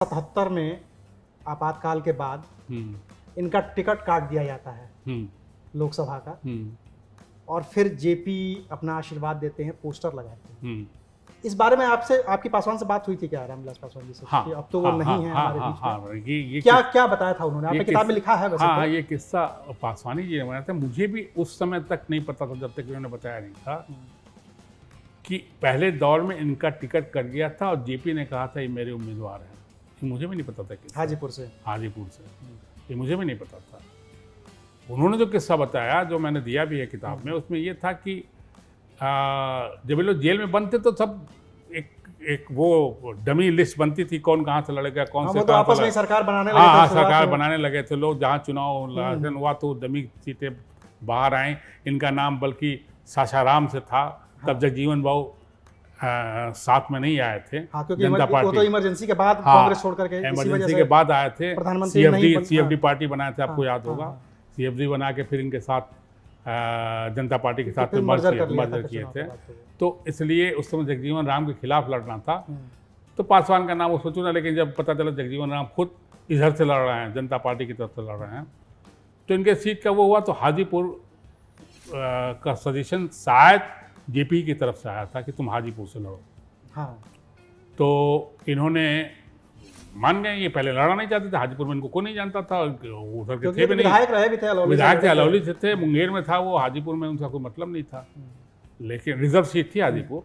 77 में आपातकाल के बाद इनका टिकट काट दिया जाता है लोकसभा का, और फिर जेपी अपना आशीर्वाद देते हैं, पोस्टर लगाते हैं। इस बारे में आपकी पासवान से बात हुई थी क्या, रामविलास पासवान जी से? हाँ, कि अब तो वो नहीं है हमारे बीच में। ये क्या बताया था उन्होंने? आपने किताब में लिखा है वैसे? हाँ, ये किस्सा पासवानी जी ने बनाया था। मुझे भी उस समय तक नहीं पता था, जब तक इन्होंने बताया नहीं था कि पहले दौर में इनका टिकट कट गया था और जेपी ने कहा था ये मेरे उम्मीदवार हैं। मुझे भी नहीं पता था कि हाजीपुर से ये मुझे भी नहीं पता था। उन्होंने जो किस्सा बताया, जो मैंने दिया भी है किताब में, उसमें ये था कि जब ये लोग जेल में बंद थे तो सब एक वो डमी लिस्ट बनती थी, कौन कहाँ से लड़ेगा, कौन से तो आपस में सरकार बनाने लगे। हाँ, सरकार बनाने लगे थे लोग। जहाँ चुनाव इलेक्शन हुआ तो डमी सीटें बाहर आए। इनका नाम बल्कि सासाराम से था। तब जगजीवन भाऊ साथ में नहीं आए थे। हाँ, क्योंकि जनता पार्टी वो तो इमरजेंसी के बाद कांग्रेस छोड़ करके इमरजेंसी के बाद आए थे। सीएफडी पार्टी बनाए थे, आपको याद होगा। सीएफडी बना के फिर इनके साथ जनता पार्टी के साथ मर्जर किए थे। तो इसलिए उस समय जगजीवन राम के खिलाफ लड़ना था, तो पासवान का नाम उसमें चुना। लेकिन जब पता चला जगजीवन राम खुद इधर से लड़ रहे हैं, जनता पार्टी की तरफ से लड़ रहे हैं, तो इनके सीट का वो हुआ। तो हाजीपुर का सजेशन शायद जेपी की तरफ से आया था कि तुम हाजीपुर से लड़ो। हाँ। तो इन्होंने मान गए। ये पहले लड़ना नहीं चाहते थे। हाजीपुर में इनको कोई नहीं जानता था, उधर के थे भी नहीं। विधायक थे, अलौली से थे, मुंगेर में था वो। हाजीपुर में उनका कोई मतलब नहीं था। लेकिन रिजर्व सीट थी हाजीपुर।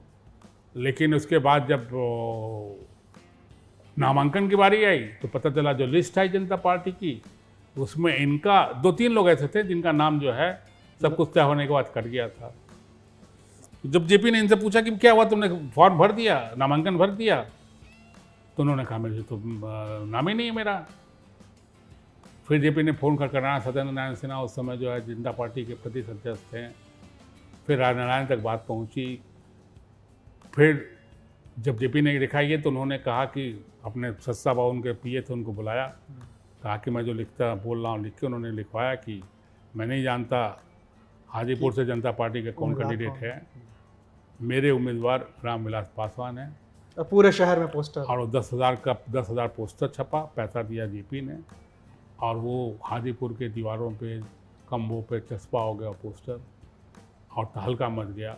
लेकिन उसके बाद जब नामांकन की बारी आई तो पता चला जो लिस्ट आई जनता पार्टी की, उसमें इनका 2-3 लोग ऐसे थे जिनका नाम जो है सब कुछ तय होने के बाद कट गया था। जब जेपी ने इनसे पूछा कि क्या हुआ, तुमने फॉर्म भर दिया, नामांकन भर दिया? तो उन्होंने कहा मेरे तो नाम ही नहीं है मेरा। फिर जेपी ने फ़ोन कर राणा सत्येंद्र नारायण सिन्हा, उस समय जो है जनता पार्टी के प्रदेश अध्यक्ष थे। फिर राजनारायण तक बात पहुंची। फिर जब जेपी ने लिखा ये, तो उन्होंने कहा कि अपने सस्ता बाबू उनके पीए थे, उनको बुलाया, कहा कि मैं जो बोल रहा हूँ लिख के। उन्होंने लिखवाया कि मैं नहीं जानता हाजीपुर से जनता पार्टी के कौन कैंडिडेट है, मेरे उम्मीदवार रामविलास पासवान हैं। पूरे शहर में पोस्टर, और 10,000 पोस्टर छपा, पैसा दिया जेपी ने, और वो हाजीपुर के दीवारों पे, खंभों पे चस्पा हो गया पोस्टर, और तहलका मच गया।